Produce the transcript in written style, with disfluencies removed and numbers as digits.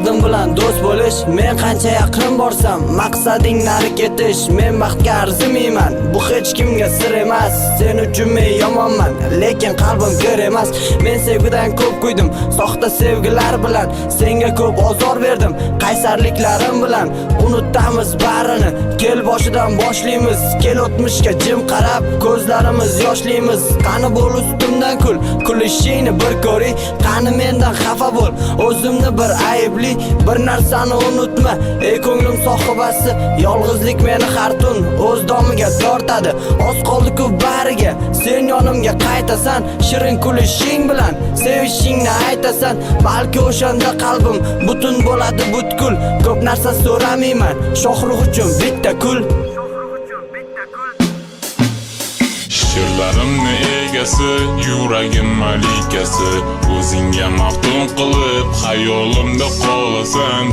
qalbim bilan do'st bo'lish. Men qancha yaqin borsam maqsading nari ketish. Men baxtga arzimayman, bu hech kimga sir emas. Sen uchun men yomonman, lekin qalbim kir emas. Men sevgidan ko'p kuydim, soxta sevgilar bilan. Senga ko'p ozor berdim, qaysarliklarim bilan. Unutamiz barini, kel boshidan boshlaymiz. Kel o'tmishga jim qarab, ko'zlarimiz yoshlaymiz. Qani bo'l ustimdan kulishingni bir ko'ring. Qani mendan xafa bo'l, o'zimni bir aybli. Bir narsani unutma, ey ko'nglim sohibasi. Yolg'izlik meni har tun o'z domiga tortadi. Oz qoldi-ku bariga, sen yonimga qaytasan. Shirin kulishing bilan sevishingni aytasan. Balki o'shanda qalbim butun bo'ladi butkul. Ko'p narsa so'ramayman, Shohrux uchun bitta kul. She'rlarimni egasi, yuragim malikasi. O'zingga maftun qilib, xayolimda qolasan.